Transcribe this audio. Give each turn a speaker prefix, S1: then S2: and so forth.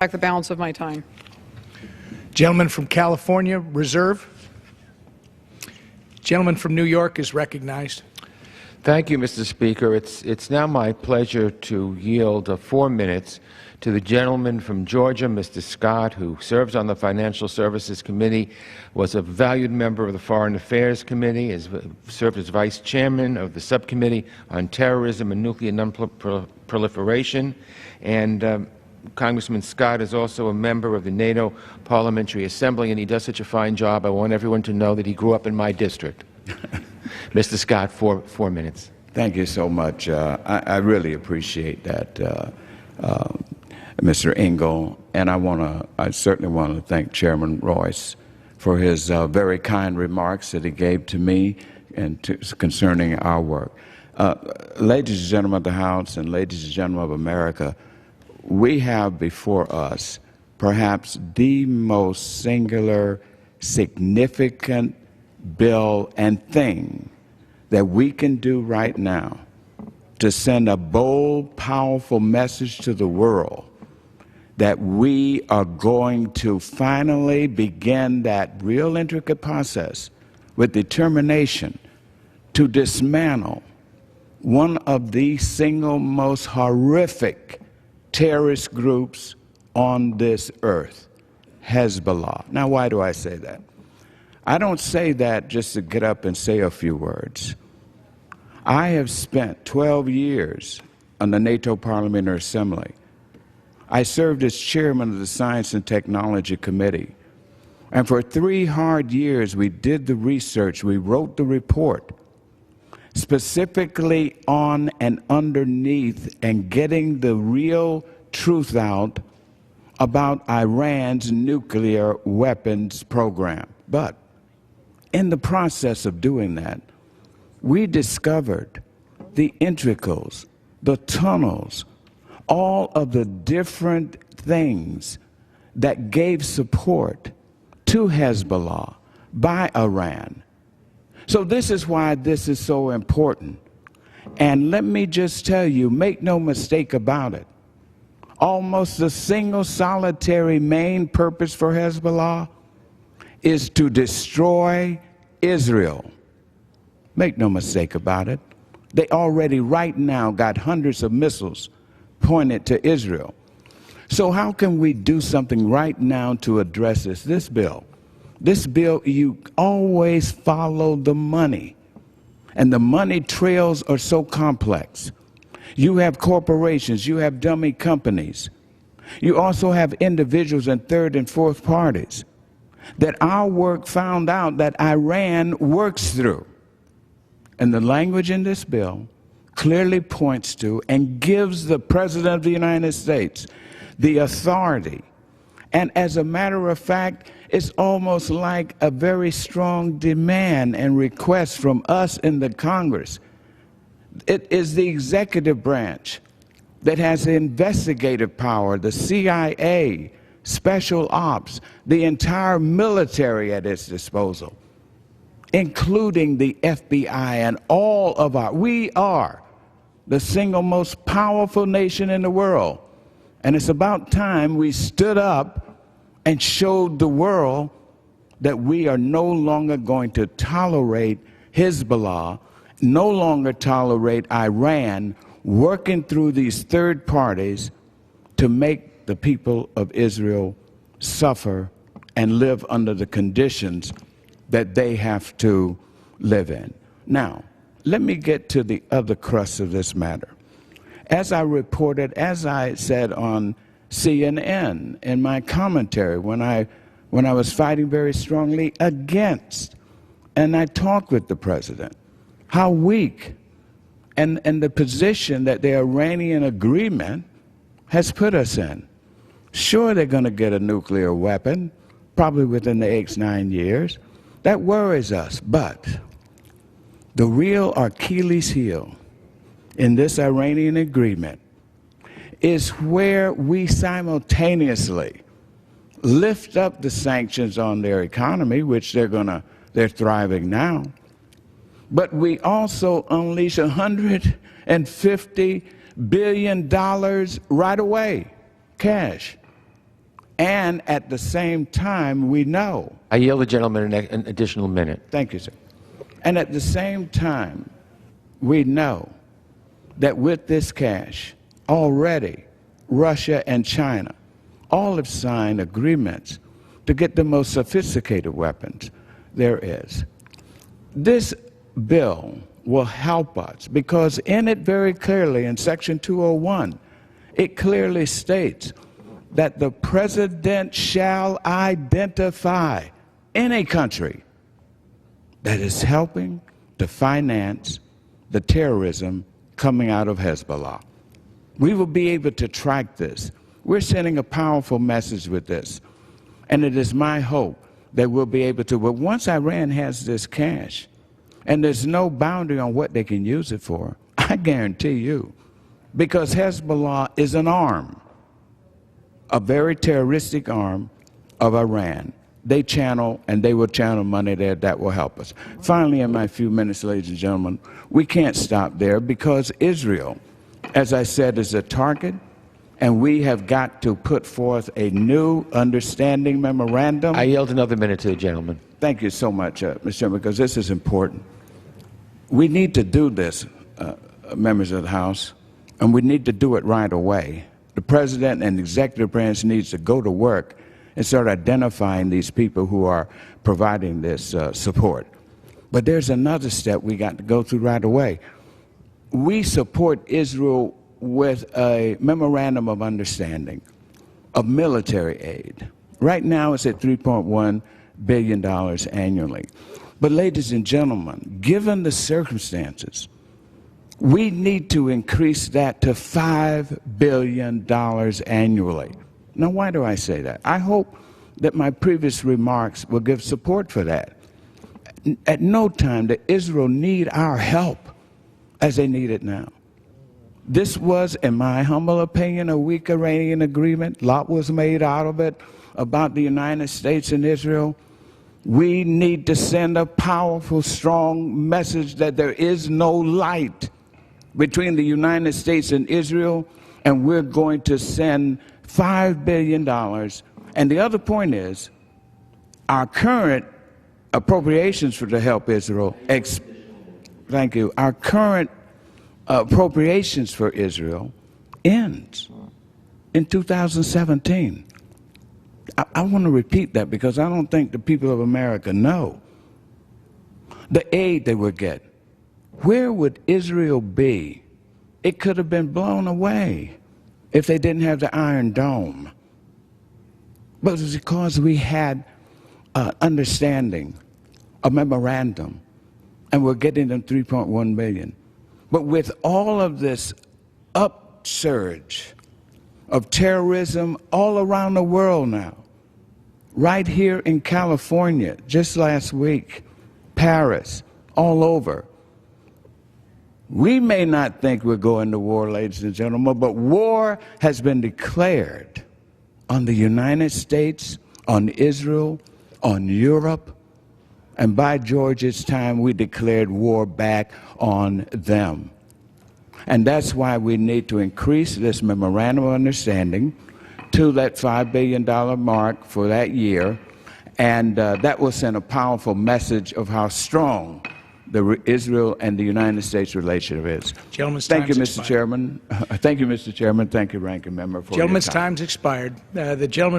S1: Back the balance of my time.
S2: Gentleman from California, reserve. Gentleman from New York is recognized.
S3: Thank you, Mr. Speaker. It's now my pleasure to yield 4 minutes to the gentleman from Georgia, Mr. Scott, who serves on the Financial Services Committee, was a valued member of the Foreign Affairs Committee, has served as Vice Chairman of the Subcommittee on Terrorism and Nuclear Non-Proliferation, and Congressman Scott is also a member of the NATO Parliamentary Assembly, and he does such a fine job. I want everyone to know that he grew up in my district. Mr. Scott, four minutes.
S4: Thank you so much. I really appreciate that, Mr. Engel, and I certainly want to thank Chairman Royce for his very kind remarks that he gave to me and concerning our work. Ladies and gentlemen of the House and ladies and gentlemen of America, we have before us perhaps the most singular, significant bill and thing that we can do right now to send a bold, powerful message to the world that we are going to finally begin that real intricate process with determination to dismantle one of the single most horrific terrorist groups on this earth, Hezbollah. Now, why do I say that? I don't say that just to get up and say a few words. I have spent 12 years on the NATO Parliamentary Assembly. I served as chairman of the Science and Technology Committee. And for 3 hard years, we did the research, we wrote the report, specifically on and underneath and getting the real truth out about Iran's nuclear weapons program. But in the process of doing that, we discovered the intricals, the tunnels, all of the different things that gave support to Hezbollah by Iran. So this is why this is so important. And let me just tell you, make no mistake about it, almost the single solitary main purpose for Hezbollah is to destroy Israel. Make no mistake about it. They already right now got hundreds of missiles pointed to Israel. So how can we do something right now to address this? This bill, you always follow the money. And the money trails are so complex. You have corporations, you have dummy companies. You also have individuals and third and fourth parties that our work found out that Iran works through. And the language in this bill clearly points to and gives the President of the United States the authority. And as a matter of fact, it's almost like a very strong demand and request from us in the Congress. It is the executive branch that has the investigative power, the CIA, special ops, the entire military at its disposal, including the FBI and all of we are the single most powerful nation in the world. And it's about time we stood up and showed the world that we are no longer going to tolerate Hizballah, no longer tolerate Iran working through these third parties to make the people of Israel suffer and live under the conditions that they have to live in. Now, let me get to the other crux of this matter. As I reported, as I said on CNN in my commentary when I was fighting very strongly against, and I talked with the president, how weak and the position that the Iranian agreement has put us in. Sure, they're going to get a nuclear weapon, probably within the next 9 years. That worries us, but the real Achilles heel in this Iranian agreement is where we simultaneously lift up the sanctions on their economy, which they're thriving now, but we also unleash $150 billion right away, cash, And at the same time, we know.
S3: I yield the gentleman an additional minute.
S4: Thank you, sir. And at the same time, we know that with this cash, already Russia and China all have signed agreements to get the most sophisticated weapons there is. This bill will help us because in it very clearly, in Section 201, it clearly states that the president shall identify any country that is helping to finance the terrorism coming out of Hezbollah. We will be able to track this. We're sending a powerful message with this. And it is my hope that we'll be able to, but once Iran has this cash, and there's no boundary on what they can use it for, I guarantee you, because Hezbollah is an arm, a very terroristic arm of Iran. They channel, and they will channel money there that will help us. Finally, in my few minutes, ladies and gentlemen, we can't stop there because Israel, as I said, is a target, and we have got to put forth a new understanding memorandum.
S3: I yield another minute to the gentleman.
S4: Thank you so much, Mr. Chairman, because this is important. We need to do this, members of the House, and we need to do it right away. The President and the Executive Branch needs to go to work and start identifying these people who are providing this support. But there's another step we got to go through right away. We support Israel with a memorandum of understanding of military aid. Right now it's at $3.1 billion annually. But ladies and gentlemen, given the circumstances, we need to increase that to $5 billion annually. Now, why do I say that? I hope that my previous remarks will give support for that. At no time does Israel need our help as they need it now. This was, in my humble opinion, a weak Iranian agreement. A lot was made out of it about the United States and Israel. We need to send a powerful, strong message that there is no light between the United States and Israel, and we're going to send $5 billion. And the other point is, our current appropriations for to help Israel, thank you, our current appropriations for Israel ends in 2017. I want to repeat that because I don't think the people of America know the aid they would get. Where would Israel be? It could have been blown away if they didn't have the Iron Dome. But it was because we had understanding, a memorandum, and we're getting them $3.1 billion. But with all of this upsurge of terrorism all around the world now, right here in California, just last week, Paris, all over, we may not think we're going to war, ladies and gentlemen, but war has been declared on the United States, on Israel, on Europe, and by George, it's time we declared war back on them. And that's why we need to increase this memorandum of understanding to that $5 billion mark for that year, and that will send a powerful message of how strong the Israel and the United States relationship is.
S2: Gentleman's
S4: Thank you,
S2: time's
S4: Mr.
S2: expired.
S4: Chairman. Thank you, Mr. Chairman. Thank you, Ranking Member, for
S2: Gentleman's
S4: your time.
S2: time's expired. The gentleman